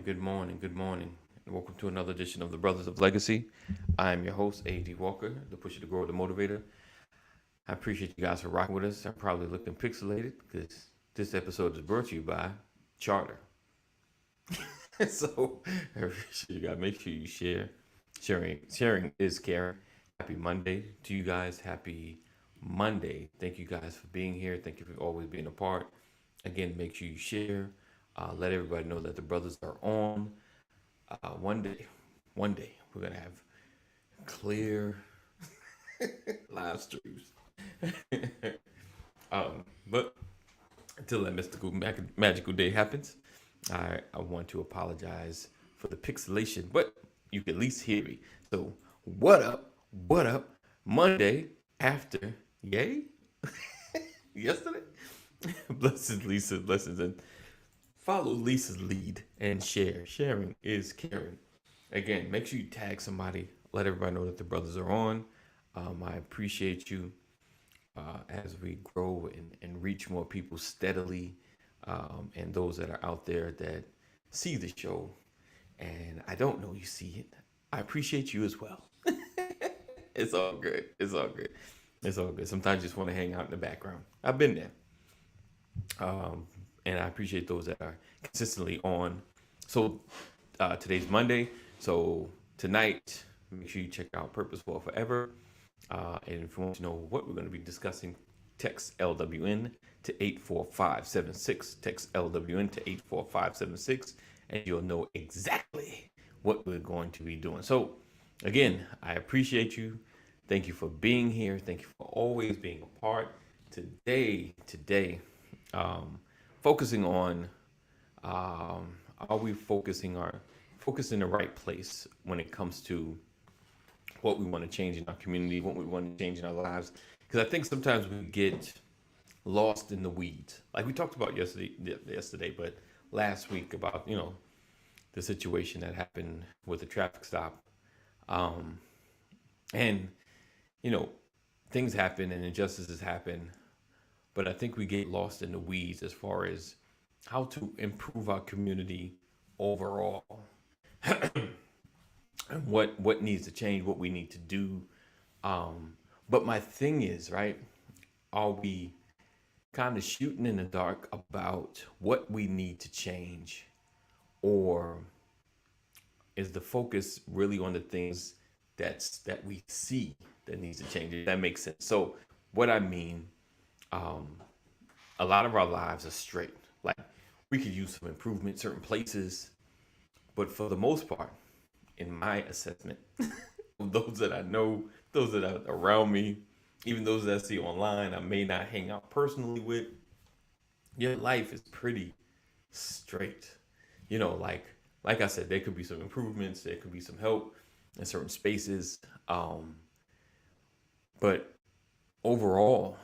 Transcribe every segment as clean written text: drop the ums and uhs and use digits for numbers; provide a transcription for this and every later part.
good morning, good morning, and welcome to another edition of the Brothers of Legacy. I am your host, A.D. Walker, the pusher, the grower, the motivator. I appreciate you guys for rocking with us. I'm probably looking pixelated because this episode is brought to you by Charter. So I appreciate you guys. Make sure you share. Sharing is caring. Happy Monday to you guys. Happy Monday. Thank you guys for being here. Thank you for always being a part. Again, make sure you share. Let everybody know that the brothers are on. One day, we're gonna have clear live streams. But until that mystical, magical day happens, I want to apologize for the pixelation, but you can at least hear me. So, what up? What up? Monday after, yay? Yesterday? Blessings, Lisa, blessings, and follow Lisa's lead and share. Sharing is caring. Again, make sure you tag somebody. Let everybody know that the brothers are on. I appreciate you as we grow and reach more people steadily. And those that are out there that see the show. And I don't know you see it. I appreciate you as well. It's all good. It's all good. It's all good. Sometimes you just want to hang out in the background. I've been there. And I appreciate those that are consistently on. So today's Monday. So tonight, make sure you check out Purposeful Forever. And if you want to know what we're going to be discussing, text LWN to 84576. Text LWN to 84576. And you'll know exactly what we're going to be doing. So again, I appreciate you. Thank you for being here. Thank you for always being a part. Today, focusing on, are we focusing in the right place when it comes to what we want to change in our community, what we want to change in our lives? Because I think sometimes we get lost in the weeds. Like we talked about yesterday, but last week about, the situation that happened with the traffic stop. And, things happen and injustices happen. But I think we get lost in the weeds as far as how to improve our community overall. And what needs to change, what we need to do. But my thing is, right, are we kind of shooting in the dark about what we need to change? Or is the focus really on the things that we see that needs to change? If that makes sense. So what I mean, a lot of our lives are straight. Like we could use some improvement certain places, but for the most part, in my assessment, those that I know, those that are around me, even those that I see online, I may not hang out personally with, your life is pretty straight. Like I said, there could be some improvements, there could be some help in certain spaces. But overall,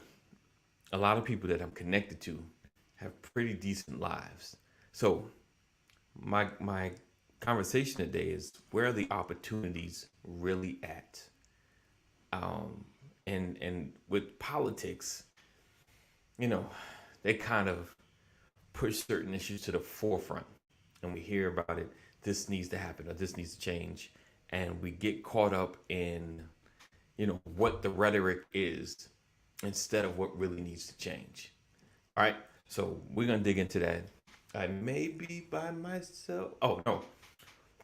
a lot of people that I'm connected to have pretty decent lives. So my conversation today is, where are the opportunities really at? And with politics, they kind of push certain issues to the forefront, and we hear about it. This needs to happen, or this needs to change, and we get caught up in, what the rhetoric is instead of what really needs to change. All right, so we're gonna dig into that. I may be by myself. Oh no,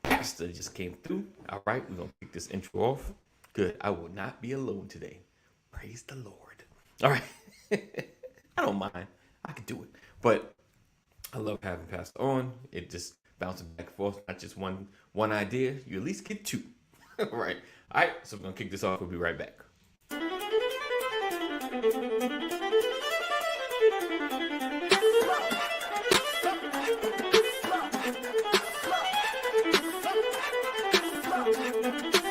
Pastor just came through. All right, we're gonna kick this intro off. Good. I will not be alone today. Praise the Lord. All right. I don't mind. I can do it. But I love having Pastor on. It just bouncing back and forth. Not just one idea. You at least get two. All right. All right. So we're going to kick this off. We'll be right back.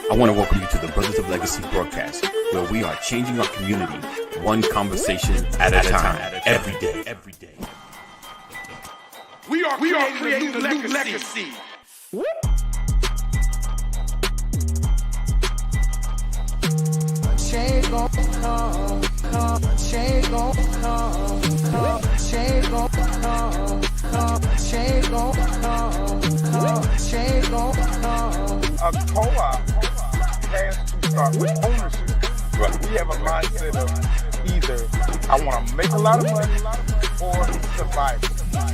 I want to welcome you to the Brothers of Legacy broadcast, where we are changing our community one conversation at a time, every day. We are creating a new legacy. Change gon' come, change gon' come, change gon' come, A co-op has to start with ownership. But we have a mindset of either I want to make a lot of money or survive.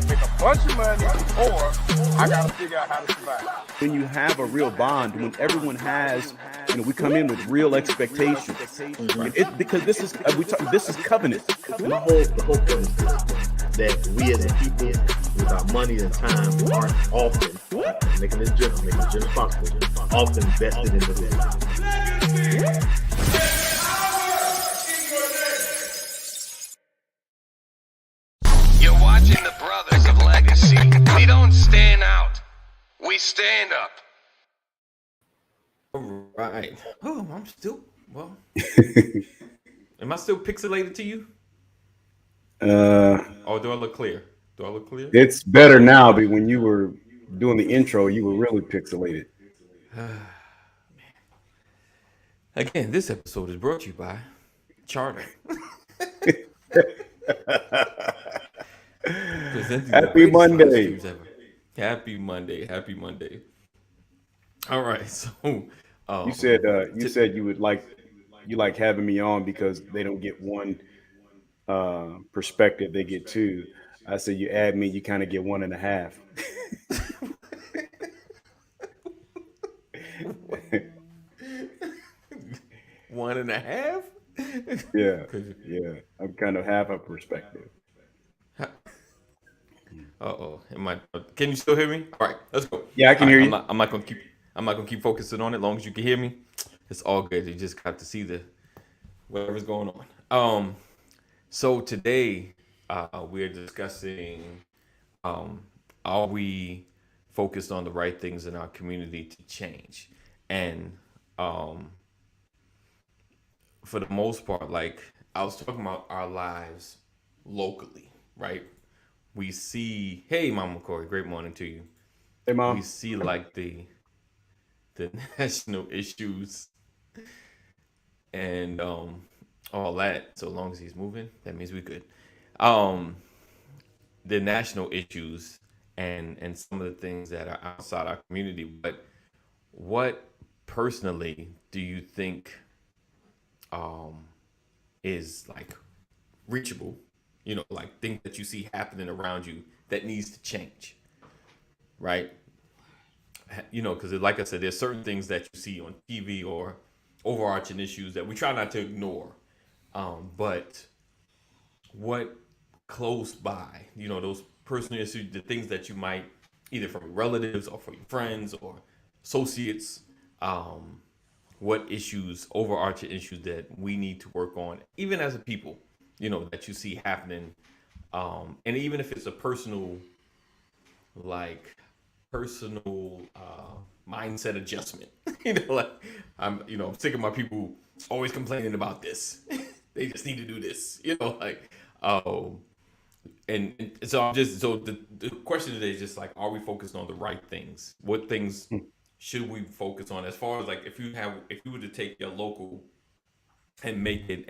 Make a bunch of money or I got to figure out how to survive. When you have a real bond, when everyone has, we come in with real expectations. Because this is covenant. The whole point is this, that we as a people, with our money and time, aren't often making this general possible, often vested in the business. You're watching the Brothers of Legacy. We don't stand out. We stand up. All right. Oh, I'm still, well, am I still pixelated to you? Or do I look clear? Do I look clear? It's better now, but when you were doing the intro, you were really pixelated. Again, this episode is brought to you by Charter. Happy Monday. Happy Monday. Happy Monday. All right. So you said you like having me on because they don't get one perspective, they get two. I said you add me, you kind of get 1.5. One and a half? Yeah. I'm kind of half a perspective. Can you still hear me? All right, let's go. Yeah, I can hear you. I'm not gonna keep focusing on it. As long as you can hear me, it's all good. You just got to see whatever's going on. So today we're discussing are we focused on the right things in our community to change? And for the most part, like I was talking about our lives locally, right? We see, hey, Mama Corey, great morning to you. Hey, Mom. We see like the national issues and all that. So long as he's moving, that means we're good. The national issues and some of the things that are outside our community. But what personally do you think is like reachable? Like things that you see happening around you that needs to change, right? Because like I said, there's certain things that you see on TV or overarching issues that we try not to ignore. But what close by, those personal issues, the things that you might either from your relatives or from your friends or associates, what issues, overarching issues that we need to work on, even as a people, that you see happening. And even if it's a personal mindset adjustment, I'm sick of my people always complaining about this. They just need to do this, and so the question today is just like, are we focused on the right things? What things should we focus on as far as like, if you were to take your local and make it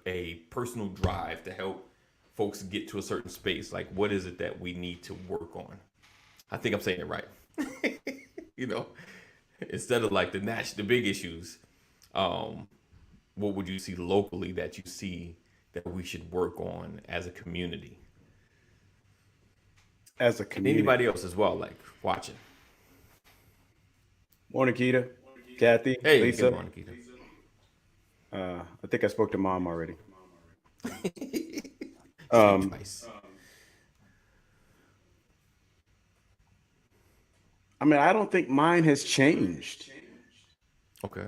a personal drive to help folks get to a certain space, like what is it that we need to work on? I think I'm saying it right. Instead of like the big issues, what would you see locally that you see that we should work on as a community? As a And community. anybody else as well, like watching. Morning, Keita. Kathy. Hey, Lisa. good morning, Keita. I think I spoke to Mom already. Nice. I mean, I don't think mine has changed. Okay.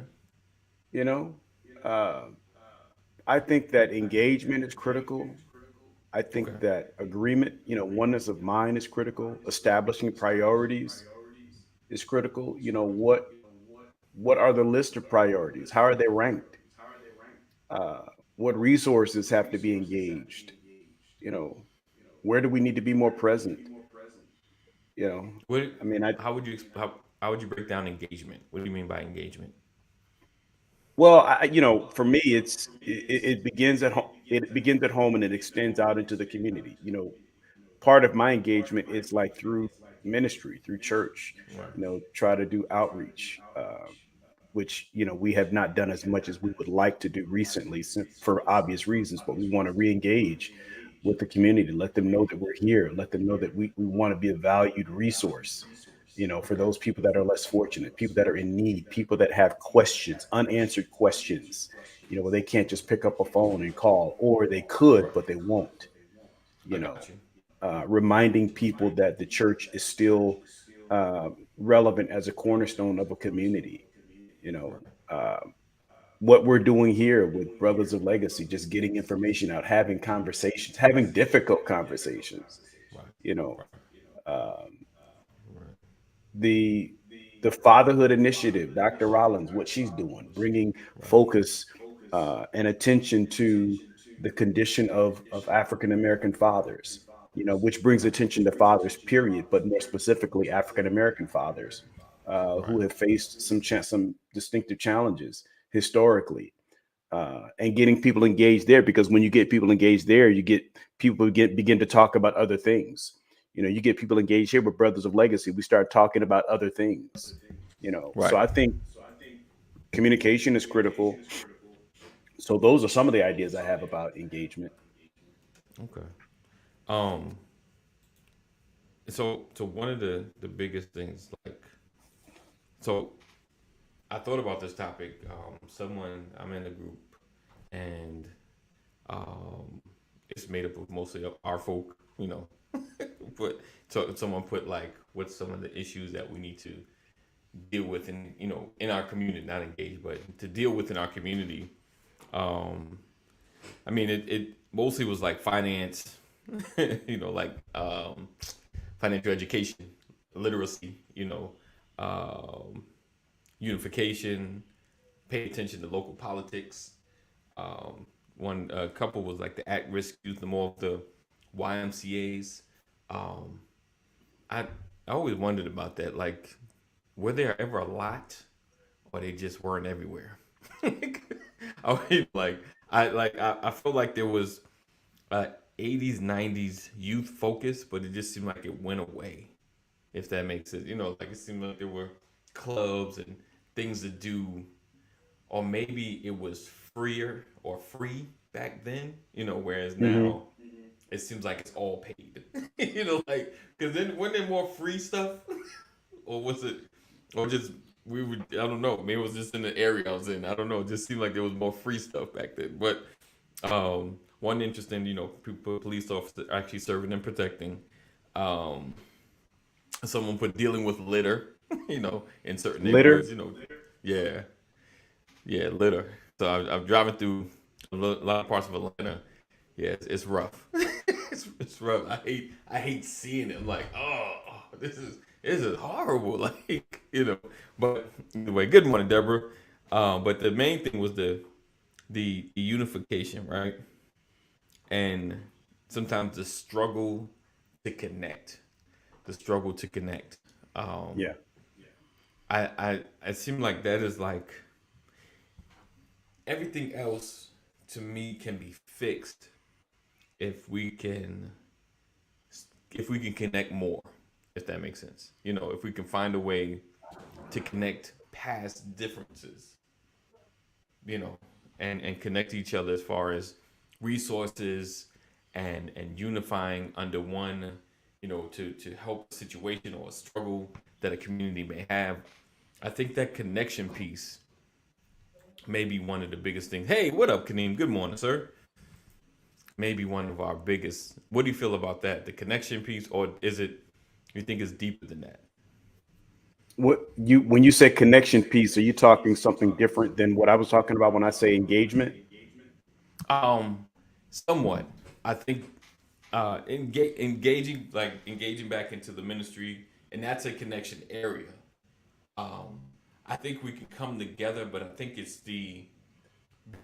I think that engagement is critical. I think Okay. that agreement, oneness of mind is critical. Establishing priorities is critical. What are the list of priorities? How are they ranked? What resources have to be engaged? Where do we need to be more present? What, I mean, how would you break down engagement? What do you mean by engagement? Well, for me, it begins at home. It begins at home and it extends out into the community. part of my engagement is like through ministry, through church, try to do outreach, which, we have not done as much as we would like to do recently for obvious reasons, but we want to re-engage with the community, let them know that we're here, let them know that we want to be a valued resource, for those people that are less fortunate, people that are in need, people that have questions, unanswered questions, where they can't just pick up a phone and call, or they could, but they won't, I got you. reminding people that the church is still relevant as a cornerstone of a community. What we're doing here with Brothers of Legacy, just getting information out, having conversations, having difficult conversations, Right. you know, um, Right. the the Fatherhood Initiative, Dr. Rollins, what she's doing, bringing Right. focus and attention to the condition of African American fathers, which brings attention to fathers, period, but more specifically African American fathers who Right. have faced some distinctive challenges historically, and getting people engaged there. Because when you get people engaged there, you get people begin to talk about other things. You get people engaged here with Brothers of Legacy. We start talking about other things. So Right. I think communication is critical. So those are some of the ideas I have about engagement. Okay. Um. So one of the biggest things, like, so I thought about this topic. I'm in a group, and it's made up of mostly of our folk, but so someone put like, what's some of the issues that we need to deal with in our community, not engage, but to deal with in our community. Um, I mean, it mostly was like finance, like financial education, literacy, um, unification, pay attention to local politics. One couple was like the at-risk youth, the more of the YMCA's. Um, I I always wondered about that. Like, were there ever a lot, or they just weren't everywhere? I mean, I feel like there was uh 80s 90s youth focus, but it just seemed like it went away, if that makes sense. Like, it seemed like there were clubs and things to do, or maybe it was freer or free back then, whereas Hmm. now it seems like it's all paid. Like, because then wasn't there more free stuff? Or was it, or just, we would, I don't know, maybe it was just in the area I was in. I don't know. It just seemed like there was more free stuff back then. But one interesting, people, police officer actually serving and protecting. Um, Someone put dealing with litter, in certain Litter. neighborhoods, yeah, yeah, litter. So I'm driving through a lot of parts of Atlanta. Yeah, it's rough. It's rough. I hate seeing it. I'm like, oh, this is horrible. Like, But anyway, good morning, Deborah. But the main thing was the unification, right? And sometimes to connect, the struggle to connect. Um, Yeah. I it seemed like that is like everything else to me can be fixed if we can connect more, if that makes sense. If we can find a way to connect past differences, you know, and connect each other as far as resources and unifying under one, to help a situation or a struggle that a community may have. I think that connection piece may be one of the biggest things. Hey, what up, Kaneem? Good morning, sir. Maybe one of our biggest. What do you feel about that? The connection piece, or is it, you think it's deeper than that? When you say connection piece, are you talking something different than what I was talking about when I say engagement? Um, Somewhat. I think engaging back into the ministry, and that's a connection area. Um, I think we can come together, but I think it's the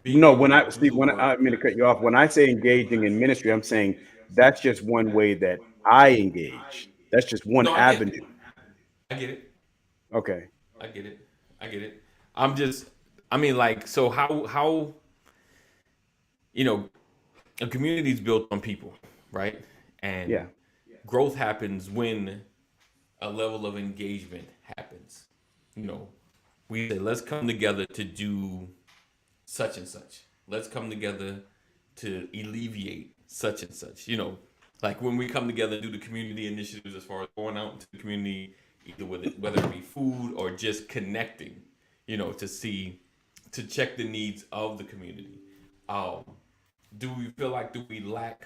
being No, able when to I do see the when work. I mean to cut you off, when I say engaging in ministry, I'm saying that's just one way that I engage. That's just one No, I get it. avenue. I get it. Okay. I get it. I get it. I'm just. I mean, like, so how you know a community is built on people, right? Yeah. And growth happens when a level of engagement happens. You know, we say, let's come together to do such and such. Let's come together to alleviate such and such. You know, like when we come together and do the community initiatives as far as going out into the community, either with it, whether it be food or just connecting, you know, to check the needs of the community. Um, do we feel like do we lack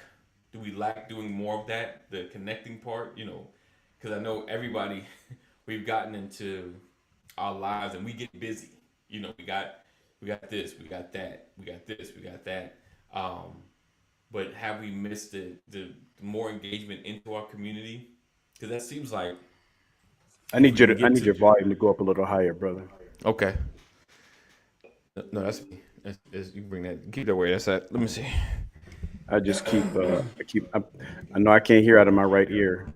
doing more of that, the connecting part? You know, because I know everybody we've gotten into our lives and we get busy. You know, we got this, we got that, we got this, we got that. But have we missed the more engagement into our community? Because that seems like I need we can I get need your volume to go up a little higher, brother. okay. No, that's me. You bring that. Keep that where that's at. Let me see. I just I know I can't hear out of my right ear,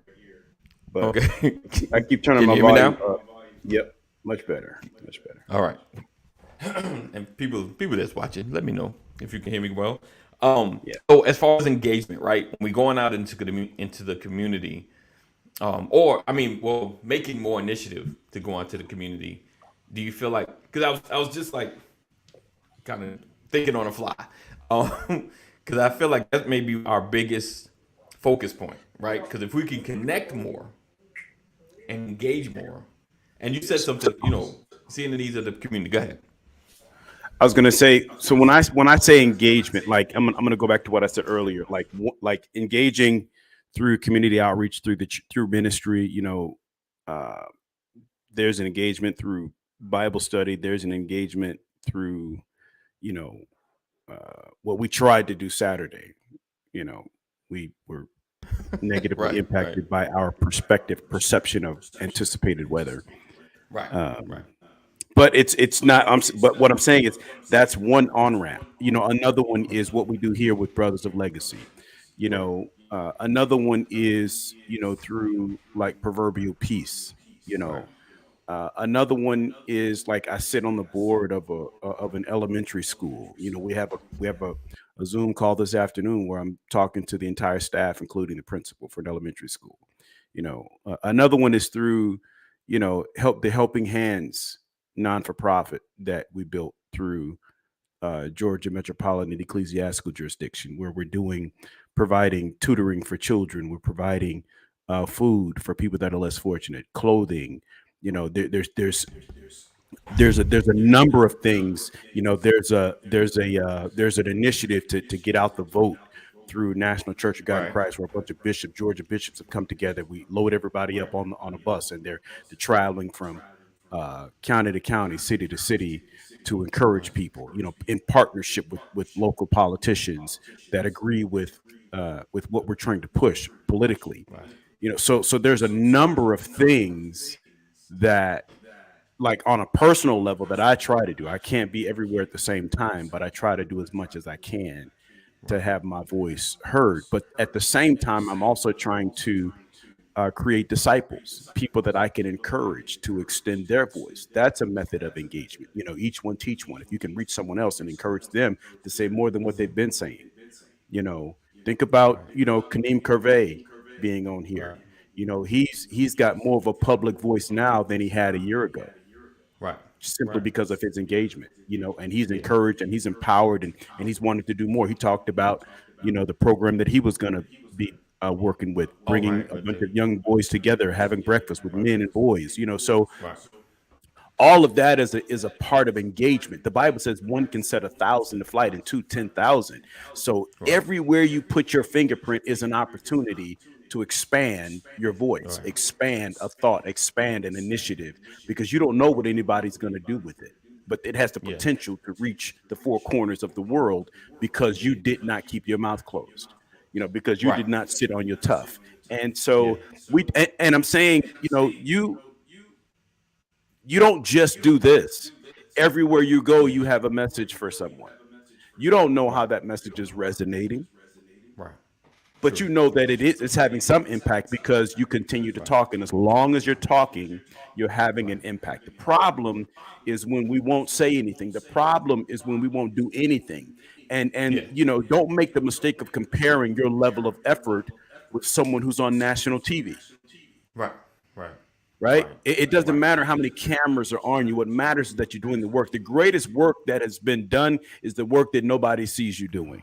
but Okay. I keep turning Can my you hear me volume now? up. Yep, much better, much better. All right. And people that's watching, let me know if you can hear me well. Yeah. So as far as engagement, right? When we going out into the community, or I mean, well, making more initiative to go out to the community. Do you feel like? Because I was just like kind of thinking on the fly, because I feel like that may be our biggest focus point, right? Because if we can connect more and engage more, and you said something, you know, seeing the needs of the community. Go ahead. I was gonna say, so when I say engagement, like I'm gonna go back to what I said earlier, like engaging through community outreach, through ministry. You know, uh, there's an engagement through Bible study. There's an engagement through, you know, what we tried to do Saturday. You know, we were negatively Right. Right. impacted by our perception of anticipated weather. Right. Right. But it's not. But what I'm saying is that's one on ramp. You know, another one is what we do here with Brothers of Legacy. You know, another one is, you know, through like proverbial peace. You know, another one is like I sit on the board of an elementary school. You know, we have a Zoom call this afternoon where I'm talking to the entire staff, including the principal for an elementary school. You know, another one is through, you know, the Helping Hands non-for-profit that we built through Georgia Metropolitan Ecclesiastical Jurisdiction, where we're providing tutoring for children. We're providing food for people that are less fortunate, clothing. You know, there's a number of things. You know, there's an initiative to get out the vote through National Church of God in Right. Christ, where a bunch of Georgia bishops have come together. We load everybody up on a bus, and they're traveling from county to county, city to city, to encourage people, you know, in partnership with local politicians that agree with what we're trying to push politically. You know, so there's a number of things that, like on a personal level, that I try to do. I can't be everywhere at the same time, but I try to do as much as I can to have my voice heard. But at the same time, I'm also trying to create disciples, people that I can encourage to extend their voice. That's a method of engagement. You know, each one teach one. If you can reach someone else and encourage them to say more than what they've been saying, you know, think about, you know, Kaneem Curvey being on here. You know, he's got more of a public voice now than he had a year ago, Right. simply because of his engagement, you know, and he's encouraged and he's empowered and he's wanted to do more. He talked about, you know, the program that he was going to be working with, bringing right. a bunch of young boys together, having breakfast with men and boys, you know. So Right. all of that is a part of engagement. The Bible says one can set 1,000 to flight and 10,000. So everywhere you put your fingerprint is an opportunity to expand your voice, expand a thought, expand an initiative, because you don't know what anybody's going to do with it. But it has the potential to reach the four corners of the world because you did not keep your mouth closed, you know, because you did not sit on your tough. And so and I'm saying, you know, you don't just do this. Everywhere you go, you have a message for someone. You don't know how that message is resonating, Right. but you know that it's having some impact because you continue to talk. And as long as you're talking, you're having an impact. The problem is when we won't say anything. The problem is when we won't do anything. And you know, don't make the mistake of comparing your level of effort with someone who's on national TV, Right. Right. right? Right. It doesn't matter how many cameras are on you. What matters is that you're doing the work. The greatest work that has been done is the work that nobody sees you doing.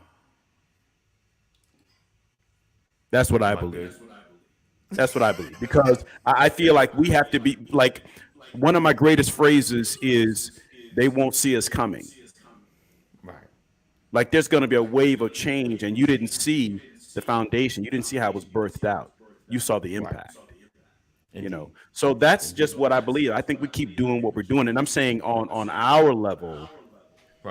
That's what I My believe. good. That's what I believe, because I feel like we have to be like, one of my greatest phrases is, they won't see us coming. Right. Like, there's going to be a wave of change, and you didn't see the foundation. You didn't see how it was birthed out. You saw the impact. Indeed. So that's just what I believe. I think we keep doing what we're doing, and I'm saying on our level,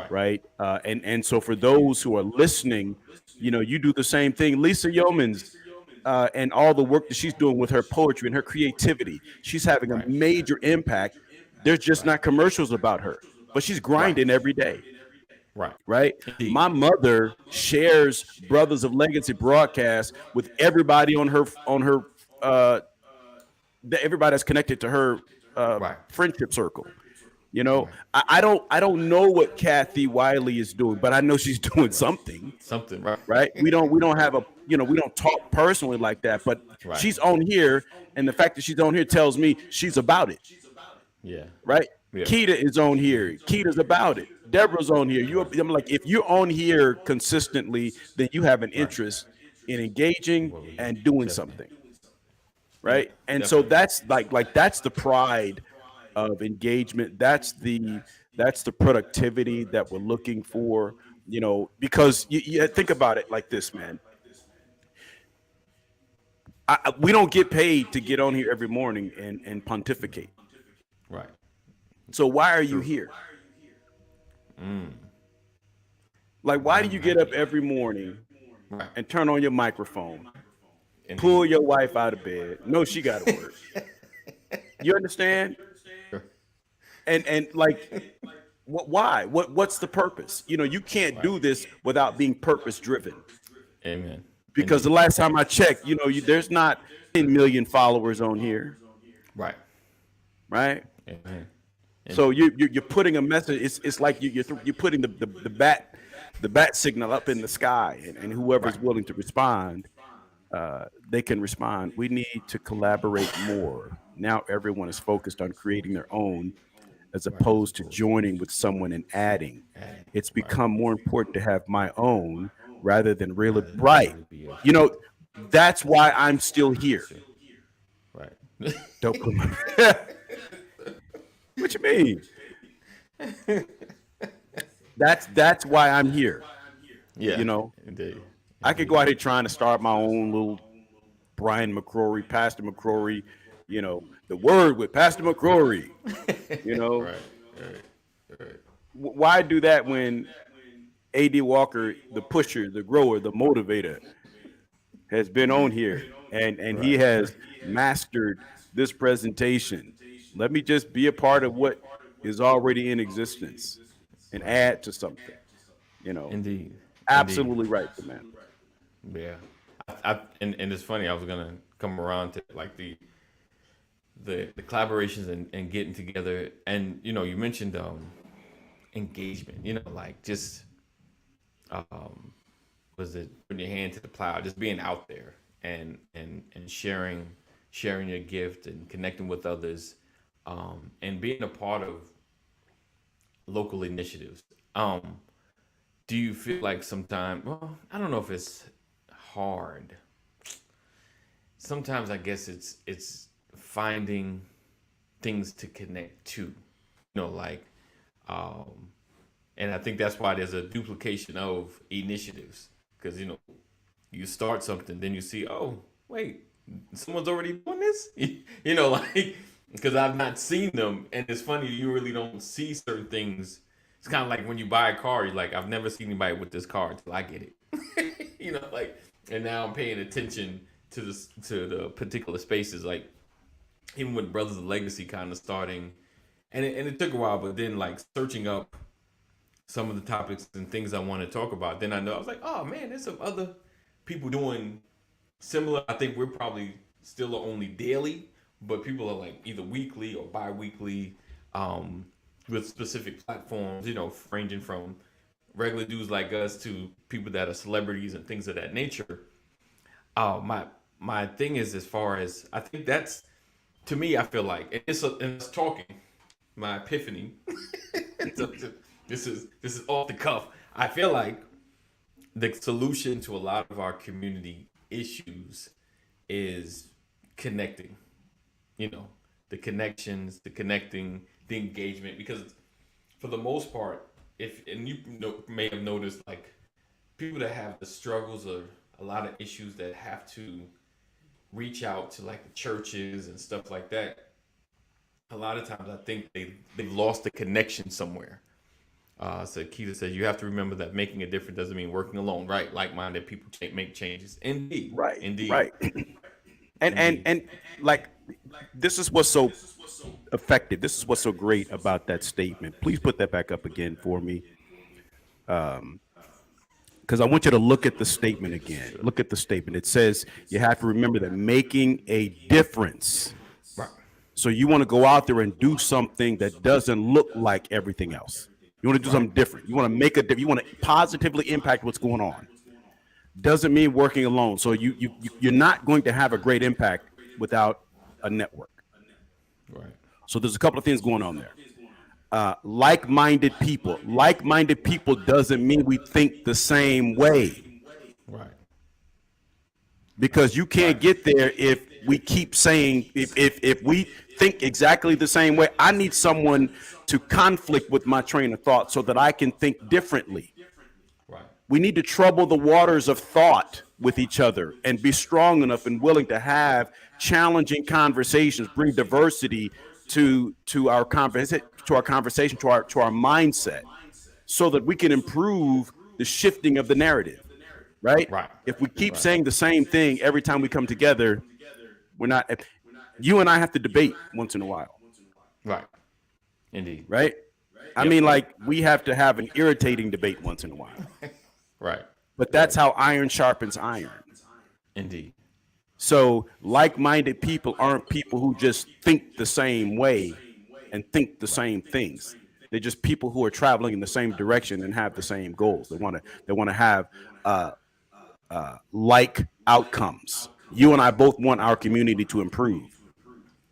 right? And so for those who are listening, you do the same thing. Lisa Yeomans, and all the work that she's doing with her poetry and her creativity, she's having a major impact. There's just not commercials about her, but she's grinding every day. Right. Indeed. My mother shares Brothers of Legacy broadcast with everybody on her everybody that's connected to her friendship circle. I don't know what Kathy Wiley is doing, but I know she's doing something. Something, right? Right. We don't have we don't talk personally like that, but she's on here, and the fact that she's on here tells me she's about it. Yeah. Right. Yeah. Keita is on here. Keita's about it. Deborah's on here. I'm like, if you're on here consistently, then you have an interest in engaging and doing something. Right. And so that's like that's the pride of engagement. That's the productivity that we're looking for, because you think about it like this, man. We don't get paid to get on here every morning and pontificate. Right. So why are you here? Like, why do you get up every morning and turn on your microphone, pull your wife out of bed? No, she got to work. You understand? And like, why? What's the purpose? You can't do this without being purpose driven. Amen. Because the last time I checked, there's not 10 million followers on here. Right. Amen. So you're putting a message. It's like you're putting the bat signal up in the sky, and whoever's willing to respond, they can respond. We need to collaborate more. Now everyone is focused on creating their own, as opposed to joining with someone and adding. It's become more important to have my own rather than really right. That's why I'm still here. Right. Don't put my What you mean? That's why I'm here. Yeah. Indeed. I could go out here trying to start my own little Brian McCrory, Pastor McCrory, the word with Pastor McCrory. Right. Why do that when A.D. Walker, the pusher, the grower, the motivator, has been on here and he has mastered this presentation? Let me just be a part of what is already in existence and add to something. Indeed. Absolutely right, man. Yeah. And it's funny, I was gonna come around to like the collaborations and getting together, and you mentioned engagement, like just was it putting your hand to the plow, just being out there and sharing your gift and connecting with others, and being a part of local initiatives. Do you feel like sometimes, well, I don't know if it's hard. Sometimes I guess it's finding things to connect to, like, and I think that's why there's a duplication of initiatives, because you start something, then you see, oh wait, someone's already doing this, like, because I've not seen them, and it's funny, you really don't see certain things. It's kind of like when you buy a car, you're like, I've never seen anybody with this car until I get it. Like, and now I'm paying attention to the particular spaces, like even with Brothers of Legacy kind of starting, and it took a while, but then like searching up some of the topics and things I want to talk about, then I was like, oh man, there's some other people doing similar. I think we're probably still only daily, but people are like either weekly or bi-weekly, with specific platforms, ranging from regular dudes like us to people that are celebrities and things of that nature. My my thing is, as far as I think that's, to me, I feel like and it's talking my epiphany. So this is off the cuff. I feel like the solution to a lot of our community issues is connecting. You know, the connections, the connecting, the engagement. Because for the most part, may have noticed, like, people that have the struggles or a lot of issues that have to reach out to like the churches and stuff like that. A lot of times, I think they've lost the connection somewhere. So Keita says you have to remember that making a difference doesn't mean working alone, right? Like-minded people make changes. Indeed, Right. indeed, Right. And like, this is what's so effective. This is what's so great about that statement. Please put that back up again for me. Because I want you to look at the statement again. Look at the statement. It says you have to remember that making a difference. Right. So you want to go out there and do something that doesn't look like everything else. You want to do something different. You want to make a difference. You want to positively impact what's going on. Doesn't mean working alone. So you're not going to have a great impact without a network. Right. So there's a couple of things going on there. Like-minded people. Like-minded people doesn't mean we think the same way. Right. Because you can't get there if we keep saying, if we think exactly the same way. I need someone to conflict with my train of thought so that I can think differently. Right. We need to trouble the waters of thought with each other and be strong enough and willing to have challenging conversations, bring diversity to our conversation, to our mindset, so that we can improve the shifting of the narrative. Right? Right. If we keep saying the same thing every time we come together, we're not. You and I have to debate once in a while. Right. Indeed. Right? I mean, like, we have to have an irritating debate once in a while. Right. But that's how iron sharpens iron. Indeed. So like-minded people aren't people who just think the same way and think the same things. They're just people who are traveling in the same direction and have the same goals. They want to have like outcomes. You and I both want our community to improve.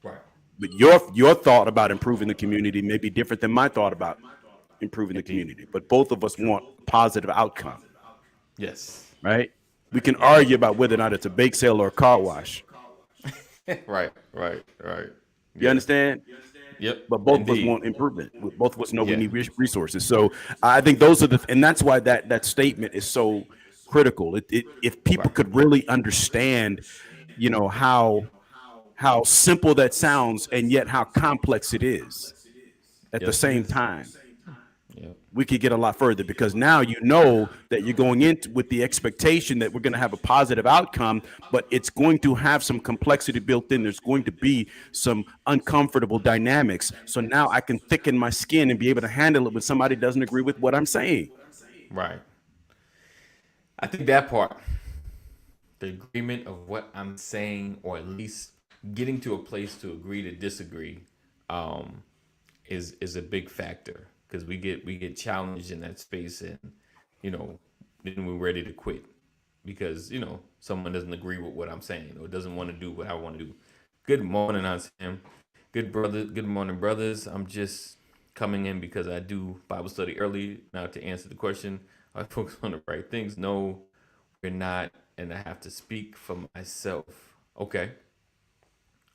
Right. But your thought about improving the community may be different than my thought about improving the community. But both of us want a positive outcome. Yes. Right? We can argue about whether or not it's a bake sale or a car wash. Right. You understand? Yep. But both of us want improvement. Both of us know we need resources. So I think those are and that's why that statement is so critical. If people could really understand, you know, how simple that sounds and yet how complex it is at the same time. We could get a lot further, because now you know that you're going into with the expectation that we're going to have a positive outcome, but it's going to have some complexity built in. There's going to be some uncomfortable dynamics. So now I can thicken my skin and be able to handle it when somebody doesn't agree with what I'm saying. Right. I think that part, the agreement of what I'm saying, or at least getting to a place to agree to disagree, is a big factor. Because we get challenged in that space, and, you know, then we're ready to quit because, you know, someone doesn't agree with what I'm saying or doesn't want to do what I want to do. Good morning, Sam. Good morning, brothers. I'm just coming in because I do Bible study early. Now, to answer the question, I focus on the right things. No, we're not, and I have to speak for myself. Okay.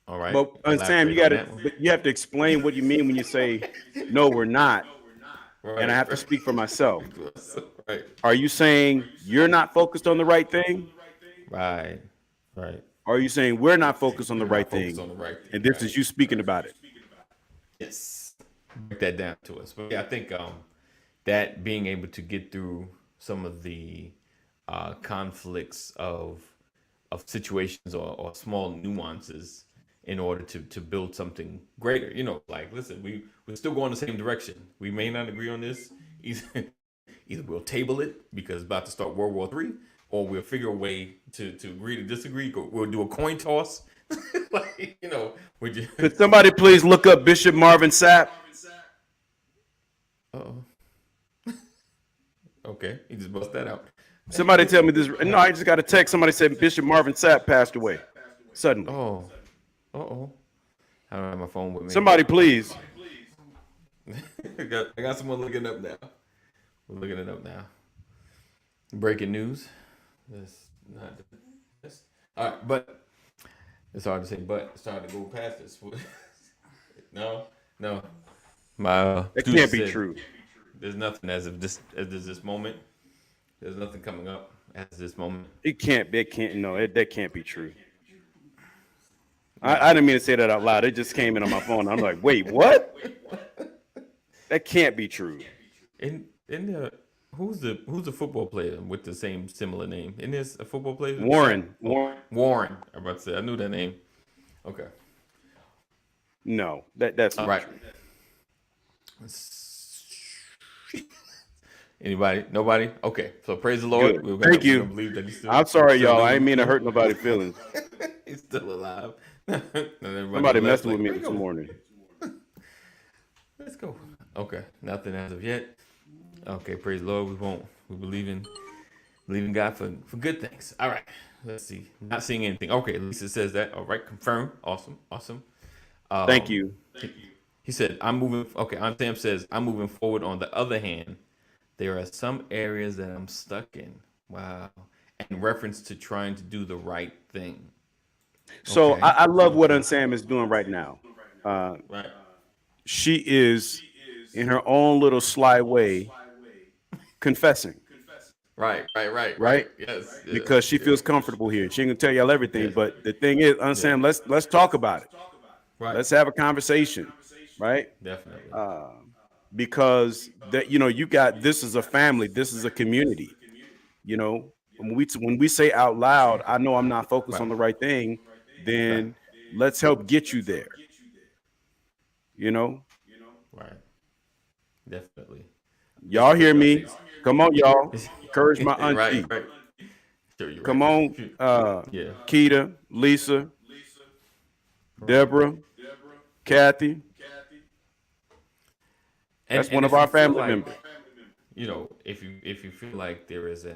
All right. But Sam, you have to explain what you mean when you say no, we're not. Right. And I have to speak for myself. Right. Are you saying you're not focused on the right thing? Right. Or are you saying we're not focused on the right thing? And this is you speaking about it. Yes. Break that down to us. But yeah, I think that being able to get through some of the conflicts of situations or small nuances in order to build something greater. You know, like, listen, we're still going the same direction. We may not agree on this. Either we'll table it because it's about to start World War III, or we'll figure a way to agree to disagree. We'll do a coin toss. Like, you know, could somebody please look up Bishop Marvin Sapp? Uh-oh. Okay, he just bust that out. Somebody tell me this. No, I just got a text. Somebody said Bishop Marvin Sapp passed away suddenly. Oh, I don't have my phone with me. Somebody, please. I got someone looking up now. We're looking it up now. Breaking news. That's not. All right, but it's hard to say. But it's hard to go past this. No. My That student can't be said true. There's nothing as of this moment. There's nothing coming up as this moment. It can't. That can't. No, that can't be true. I didn't mean to say that out loud. It just came in on my phone. I'm like, wait, what? That can't be true. Who's the football player with the same similar name? Isn't this a football player? Warren. Warren. I'm about to say I knew that name. Okay. No, that's not Right. true. Anybody? Nobody? Okay. So praise the Lord. Good. Thank you. Believe that he's still, I'm sorry, still y'all. doing- I didn't mean to hurt nobody's feelings. He's still alive. Somebody messing with me this morning. Let's go. Okay. Nothing as of yet. Okay. Praise the Lord. We believe in God for good things. All right. Let's see. Not seeing anything. Okay. Lisa says that. All right. Confirmed. Awesome. Thank you. He said, I'm moving. Okay. Sam says, I'm moving forward. On the other hand, there are some areas that I'm stuck in. Wow. In reference to trying to do the right thing. So Okay. I love what Unsam is doing right now. Right. She is, in her own little sly way, confessing. Right. Right? Yes. Because she feels comfortable here. She ain't gonna tell y'all everything, but the thing is, Unsam, let's talk about it. Right. Let's have a conversation, right? Definitely. Because that you got, this is a family, this is a community. When we say out loud, I know I'm not focused on the right thing, then let's help get you there. Right. Definitely. Y'all hear me? Come on, y'all. Encourage my auntie. Right. Sure, you're Come right. on, Yeah. Keita, Lisa, Deborah, Kathy. That's one of our family members. If you feel like there is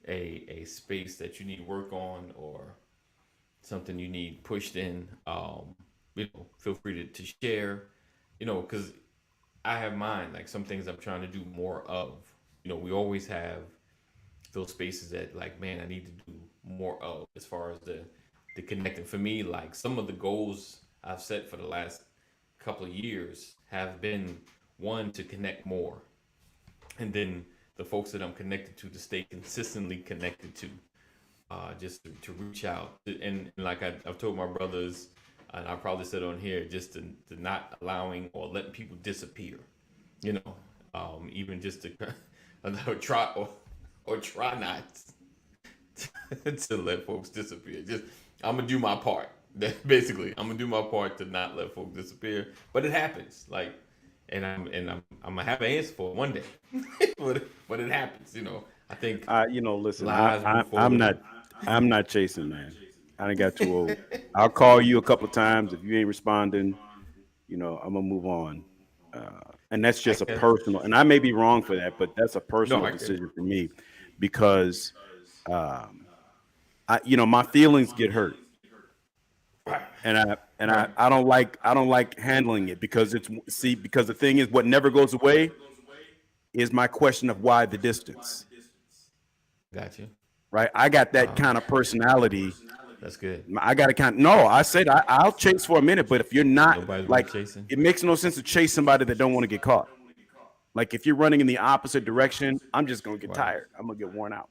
a space that you need work on or something you need pushed in, feel free to share, because I have mine, like some things I'm trying to do more of. We always have those spaces that, like, man, I need to do more of as far as the connecting. For me, like, some of the goals I've set for the last couple of years have been, one, to connect more, and then the folks that I'm connected to stay consistently connected to, just to reach out. And like I've told my brothers, and I probably said on here, just to not allowing or letting people disappear, even just to try or try not to let folks disappear. Just, I'm gonna do my part. Basically, I'm gonna do my part to not let folks disappear. But it happens, and I'm gonna have an answer for it one day. but it happens, I think. Listen, lives move forward. I'm not chasing, man. I done got too old. I'll call you a couple times. If you ain't responding, I'm gonna move on. And that's just a personal, and I may be wrong for that, but that's a personal decision for me, because my feelings get hurt. And I don't like handling it, because because the thing is, what never goes away is my question of why the distance. Got you. Right? I got that kind of personality. That's good. I said I'll chase for a minute, but if you're not, Nobody's like, chasing. it makes no sense to chase somebody that don't want to get caught. Like, if you're running in the opposite direction, I'm just gonna get tired. I'm gonna get worn out.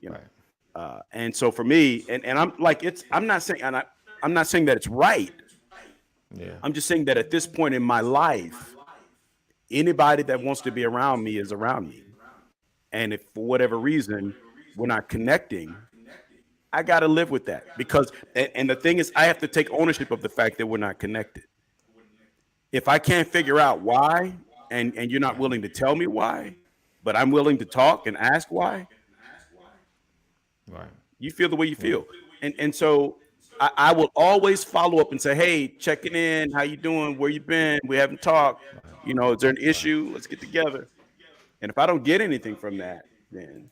Right. And so for me, and I'm like, I'm not saying that it's right. Yeah. I'm just saying that at this point in my life, anybody that wants to be around me is around me. And if for whatever reason we're not connecting, I got to live with that, because, and the thing is, I have to take ownership of the fact that we're not connected. If I can't figure out why, and you're not willing to tell me why, but I'm willing to talk and ask why, Right. you feel the way you feel. And so I will always follow up and say, hey, checking in, how you doing? Where you been? We haven't talked. Is there an issue? Let's get together. And if I don't get anything from that, then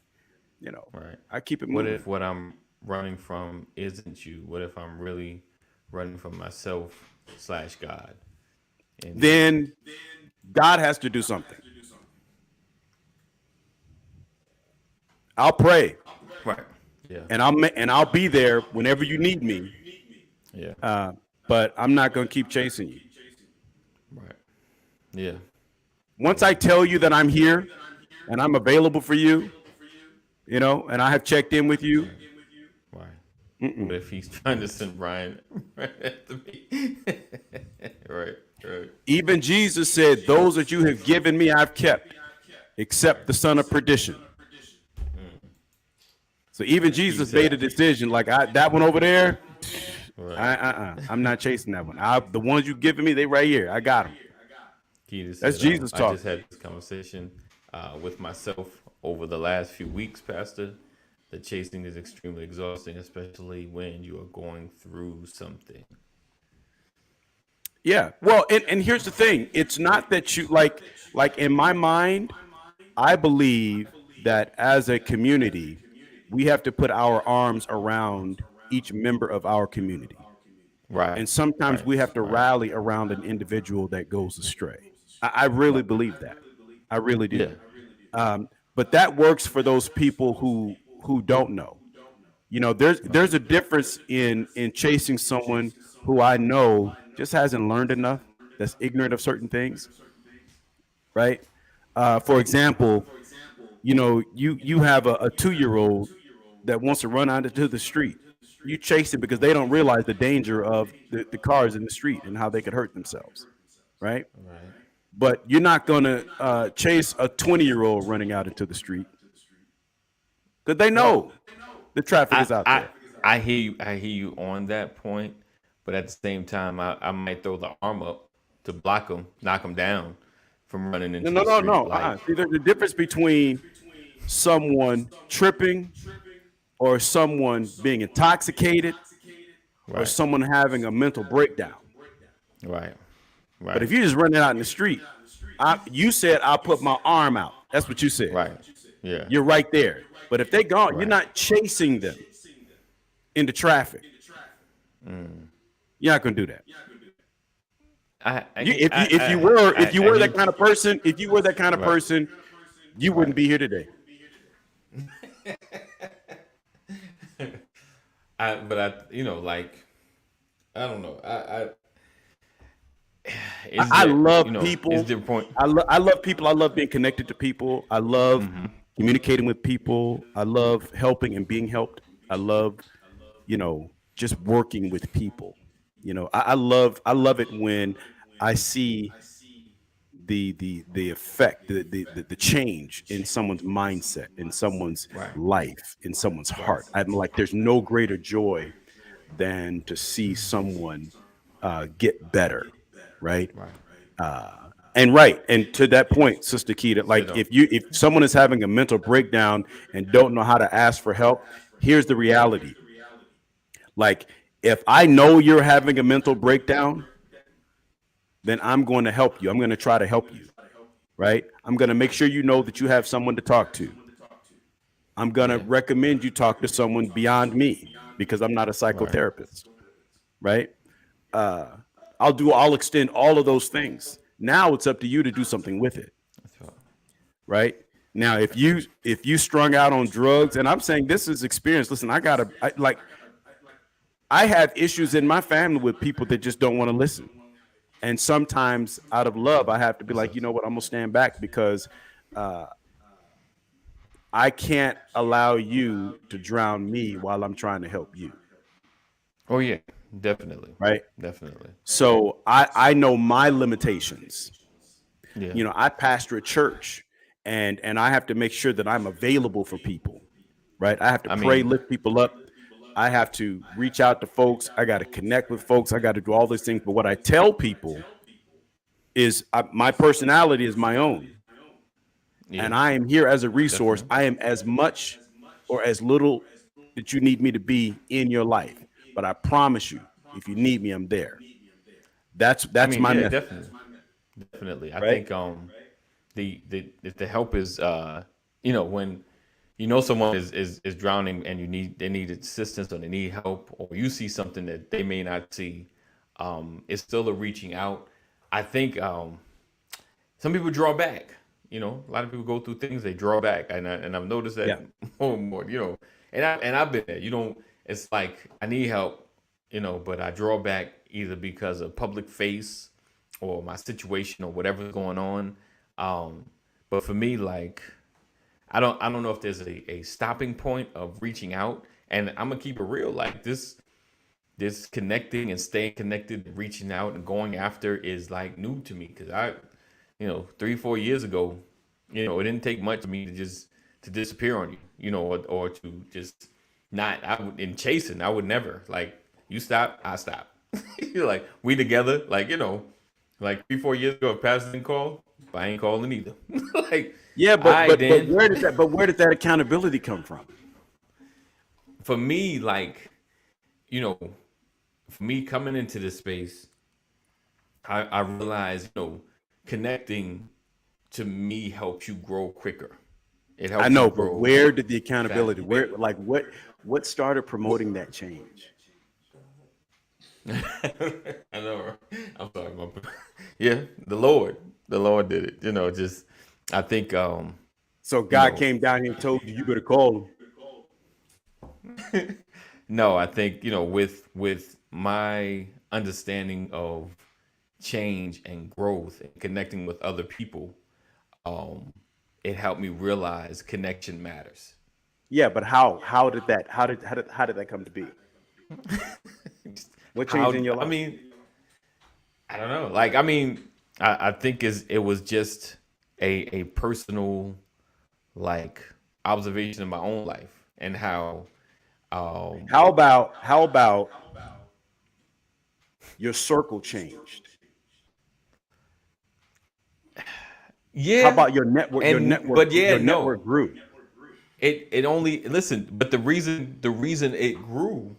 Right. I keep it What moving. if what I'm running from isn't you? What if I'm really running from myself slash God? And Then God has to do something. I'll pray right. Yeah. and I'll be there whenever you need me. Yeah. But I'm not going to keep chasing you. Right. Yeah. Once I tell you that I'm here and I'm available for you, and I have checked in with you, Right. What if he's trying to send Brian right after me? Right. Right. even Jesus said, "Those that you have given me, I've kept, except the son of perdition." So even Jesus made a decision, like that one over there. Right. I'm not chasing that one. The ones you giving me, they right here. I got them. Keita That's said, Jesus I talk. just had this conversation with myself over the last few weeks, Pastor. The chasing is extremely exhausting, especially when you are going through something. Yeah. Well, and here's the thing. It's not that you like in my mind, I believe that as a community, we have to put our arms around each member of our community. Right. And sometimes Right. we have to Right. rally around an individual that goes astray. I really believe that. I really do. Yeah. But that works for those people who don't know. There's a difference in chasing someone who I know just hasn't learned enough, that's ignorant of certain things, right? For example, you have a 2-year-old that wants to run out into the street. You chase it because they don't realize the danger of the cars in the street and how they could hurt themselves, right? Right. But you're not going to chase a 20-year-old running out into the street because they know the traffic is out there. I hear you. I hear you on that point, but at the same time, I might throw the arm up to block them, knock them down from running into No, the no, street. no. Like, See, there's a difference between someone tripping or someone being intoxicated or right. someone having a mental breakdown. Right. Right. But if you're just running out in the street, you said I'll put my arm out. That's what you said. right. Yeah. You're right there. But if they gone, you're Right. not chasing them into traffic. You're not gonna do that. If you were that kind of person, you wouldn't be here today. I don't know. I love people. Is there a point? I love people. I love being connected to people. I love communicating with people. I love helping and being helped. I love, just working with people. I love it when I see the effect, the change in someone's mindset, in someone's life, in someone's heart. I'm like, there's no greater joy than to see someone get better, right? And to that point, Sister Keita, like if someone is having a mental breakdown and don't know how to ask for help, here's the reality. Like, if I know you're having a mental breakdown, then I'm going to help you. I'm going to try to help you, right? I'm going to make sure you know that you have someone to talk to. I'm going to recommend you talk to someone beyond me because I'm not a psychotherapist, right? I'll extend all of those things. Now it's up to you to do something with it, right? Now, if you strung out on drugs, and I'm saying this is experience. Listen, I have issues in my family with people that just don't want to listen. And sometimes out of love, I have to be like, you know what, I'm going to stand back because I can't allow you to drown me while I'm trying to help you. Oh, yeah, definitely. Right? Definitely. So I know my limitations. Yeah. I pastor a church and I have to make sure that I'm available for people. Right? I have to pray, lift people up. I have to reach out to folks. I got to connect with folks. I got to do all these things. But what I tell people is my personality is my own. Yeah. And I am here as a resource. Definitely. I am as much or as little that you need me to be in your life. But I promise you, if you need me, I'm there. That's my method. Definitely. I think if the help is when you know someone is drowning and they need assistance or they need help, or you see something that they may not see, it's still a reaching out. I think some people draw back. You know, a lot of people go through things, they draw back, and I've noticed that Yeah. more and more. You know, and I've been there. You know, it's like I need help, you know, but I draw back either because of public face or my situation or whatever's going on. But for me, like I don't know if there's a stopping point of reaching out. And I'm gonna keep it real. Like this connecting and staying connected, reaching out and going after is like new to me because you know, 3-4 years ago, you know, it didn't take much for me to just to disappear on you, you know, or to just not. I would in chasing. I would never like you stop, I stop. You're like we together, like you know, like 3-4 years ago, if Pastor didn't call, I ain't calling either. Like Yeah, but then where did that accountability come from? for me, like you know, for me coming into this space, I realized, you know, connecting to me helps you grow quicker. It helps I you know, but grow where did the accountability? faster. Where, like, what started promoting that change? I know. Right? I'm sorry, yeah, the Lord did it. You know, just I think So you God know, came down here and told you, you better call him. no, I think you know with my understanding of change and growth and connecting with other people, it helped me realize connection matters. Yeah, but how did that come to be? What changed in your I life? mean, I don't know. Like, I mean, I think it was just a personal like observation of my own life and how How about your circle changed? How yeah, about your network? and but yeah, Your no, network grew. it only listen, but the reason it grew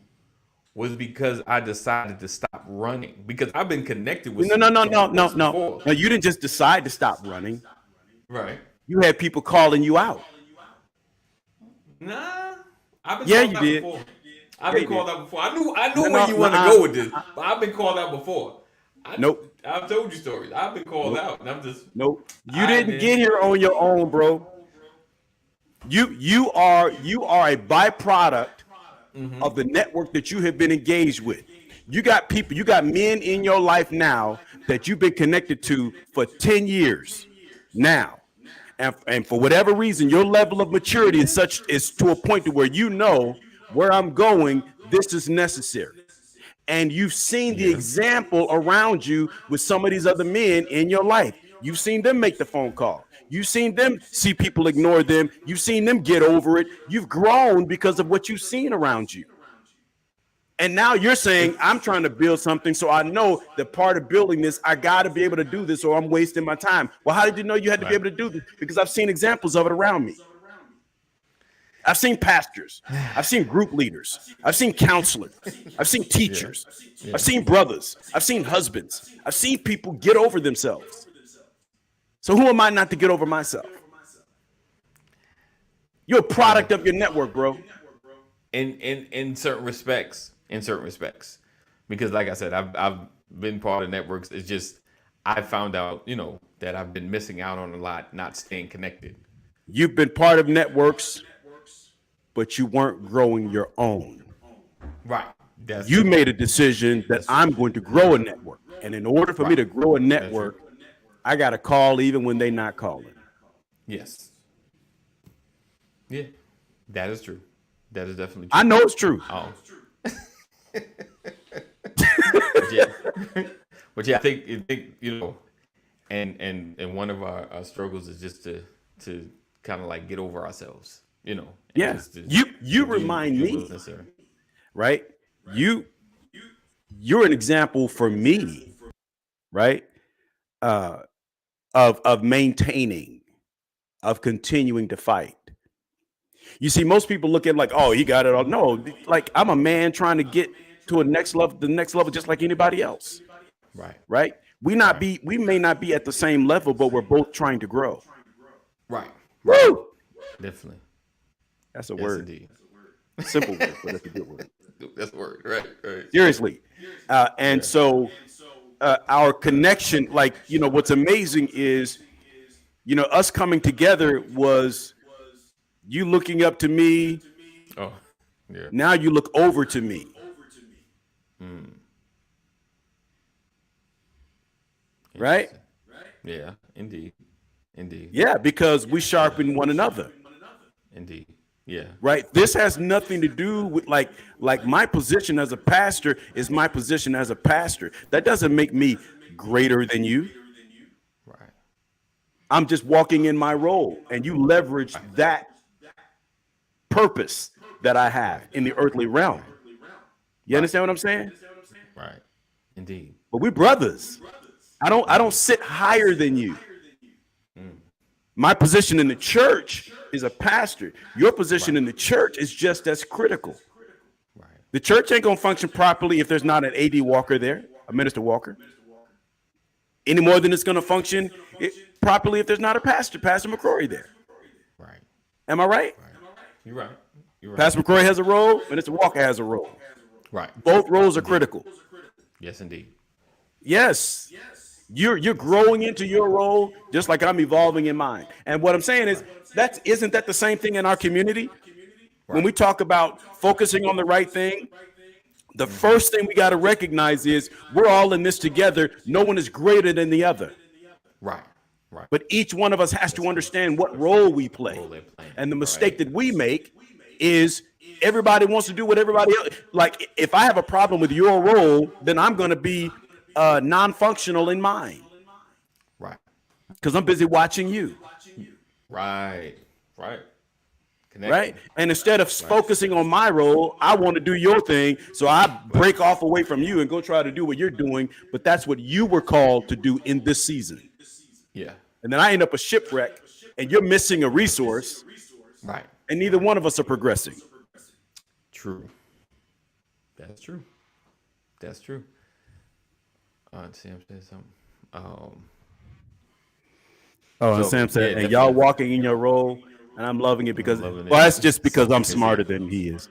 was because I decided to stop running because I've been connected with No, no, no, some no, no, folks no. before, No, you didn't just decide to stop running. right? You had people calling you out. Nah, I've been Yeah, called you out did. before. I've Yeah, been you called did. out before. I knew No, where no, you want to nuh-uh. go with this, but I've been called out before. Nope. I've told you stories. I've been called Nope. out, and I'm just, Nope. You I didn't get did. here on your own, bro. You are a byproduct of the network that you have been engaged with. You got people, you got men in your life now that you've been connected to for 10 years now. And for whatever reason, your level of maturity is to a point to where you know where I'm going, this is necessary. And you've seen the Yeah. example around you with some of these other men in your life. You've seen them make the phone call. You've seen them see people ignore them. You've seen them get over it. You've grown because of what you've seen around you. And now you're saying, I'm trying to build something. So I know that part of building this, I got to be able to do this or I'm wasting my time. Well, how did you know you had to be Right. able to do this? Because I've seen examples of it around me. I've seen pastors. I've seen group leaders. I've seen counselors. I've seen teachers. Yeah. I've seen brothers. I've seen husbands. I've seen people get over themselves. So who am I not to get over myself? You're a product of your network, bro. In certain respects, because like I said, I've been part of networks. It's just I found out, you know, that I've been missing out on a lot, not staying connected. You've been part of networks, but you weren't growing your own. Right. That's You true. made a decision that I'm going to grow a network. And in order for me to grow a network, I got to call even when they're not calling. Yes. Yeah. That is true. That is definitely true. I know it's true. Oh. But yeah. But yeah, I think you know, and one of our struggles is just to kind of like get over ourselves, you know. And Yeah. just to You do remind me, what's necessary. right? You're an example for me, right? Of maintaining, of continuing to fight. You see, most people look at like, oh, he got it all. No, like I'm a man trying to get to the next level, just like anybody else, Right. right? We may not be at the same level, but we're both trying to grow. Right. Woo! Definitely. That's a Yes, word. indeed. Simple word, but that's a good word. That's a word. Right. Right. Seriously. And Yeah. so our connection, like, what's amazing is, us coming together was you looking up to me. Oh, yeah. Now you look over to me. Right? Yeah. Indeed. Indeed. Yeah, because we sharpen one another. Indeed. Yeah. Right? This has nothing to do with like my position as a pastor is my position as a pastor. That doesn't make me greater than you. Right. I'm just walking in my role, and you leverage that purpose that I have in the earthly realm. You understand what I'm saying? Right. Indeed. But we're brothers. I don't sit higher than you. My position in the church is a pastor. Your position in the church is just as critical. Right. The church ain't gonna function properly if there's not an AD Walker there, a minister Walker. Any more than it's gonna function properly if there's not a Pastor McCrory there. Right. Am I right? You're right. You're right. Pastor McCrory has a role, Minister Walker has a role. Right. Both roles are critical. Yes, indeed. Yes. You're growing into your role just like I'm evolving in mine. And what I'm saying is isn't that the same thing in our community? When we talk about focusing on the right thing, the first thing we got to recognize is we're all in this together. No one is greater than the other. Right. Right. But each one of us has to understand what role we play. And the mistake that we make is everybody wants to do what everybody else. Like, if I have a problem with your role, then I'm going to be non-functional in mine. Right. Because I'm busy watching you. Right. Right. Connect. Right. And instead of focusing on my role, I want to do your thing. So I break off away from you and go try to do what you're doing. But that's what you were called to do in this season. Yeah. And then I end up a shipwreck and you're missing a resource. Right. And neither one of us are progressing. True. That's true. That's true. Sam said something. And So, Sam said, yeah, and y'all definitely. walking in your role, and I'm loving it because, loving it. well, that's just because I'm smarter than he is.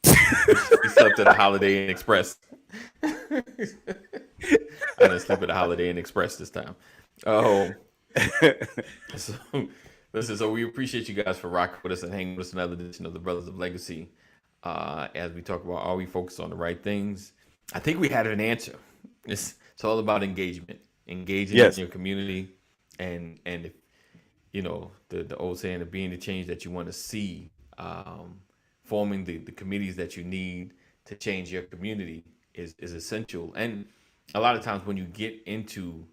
We slept at a Holiday Inn Express. I didn't sleep at a Holiday Inn Express this time. Oh, so we appreciate you guys for rocking with us and hanging with us another edition of the Brothers of Legacy. As we talk about, are we focused on the right things? I think we had an answer. It's all about engaging Yes. in your community, and if, the old saying of being the change that you want to see, forming the committees that you need to change your community is essential. And a lot of times when you get into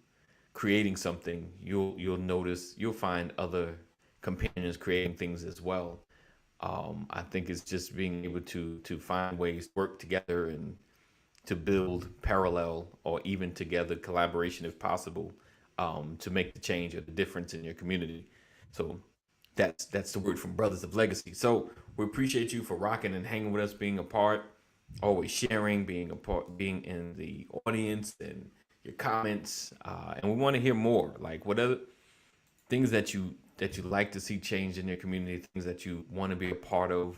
creating something, you'll find other companions creating things as well. I think it's just being able to find ways to work together and to build parallel or even together collaboration if possible, to make the change or the difference in your community. So that's the word from Brothers of Legacy. So we appreciate you for rocking and hanging with us, being a part, always sharing, being a part, being in the audience and your comments. And we want to hear more, like what other things that you like to see change in your community, things that you want to be a part of.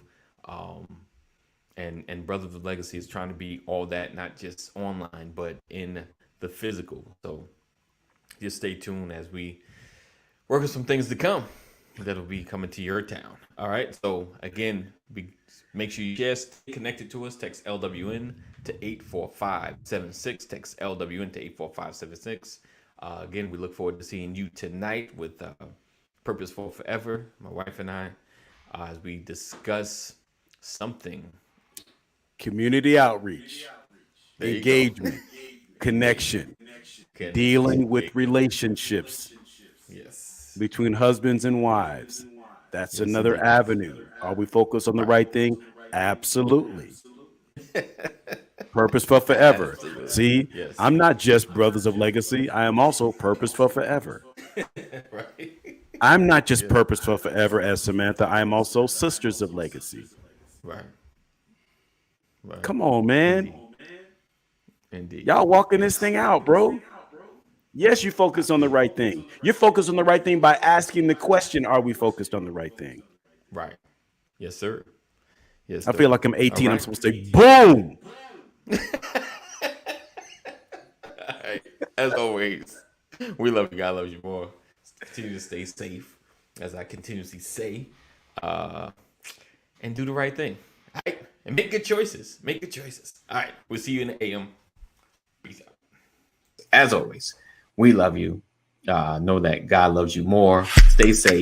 And Brothers of Legacy is trying to be all that, not just online, but in the physical. So just stay tuned as we work on some things to come that'll be coming to your town. All right. So again, make sure you stay connected to us. Text LWN to 84576. Text LWN to 84576. Again, we look forward to seeing you tonight with Purpose for Forever, my wife and I, as we discuss something. Community outreach, There you go. engagement, connection, dealing with relationships Yes. between husbands and wives. That's another avenue. Are we focused on the right thing? Absolutely. Purpose for Forever. Absolutely. See, Yes. I'm not just Brothers of Legacy. I am also Purpose for Forever. Right. I'm not just Purpose for Forever as Samantha. I am also Sisters of Legacy. Right. Right. Come on, man. Indeed. Y'all walking this thing out, bro. Yes, you focus on the right thing. You're focused on the right thing by asking the question, are we focused on the right thing? Right. Yes, sir. Yes. I sir. feel like I'm 18. All I'm right. supposed to say, boom. All right. As always, we love you. God loves you more. Continue to stay safe, as I continuously say, and do the right thing. All right. And make good choices. Make good choices. All right. We'll see you in the AM. Peace out. As always, we love you. Know that God loves you more. Stay safe.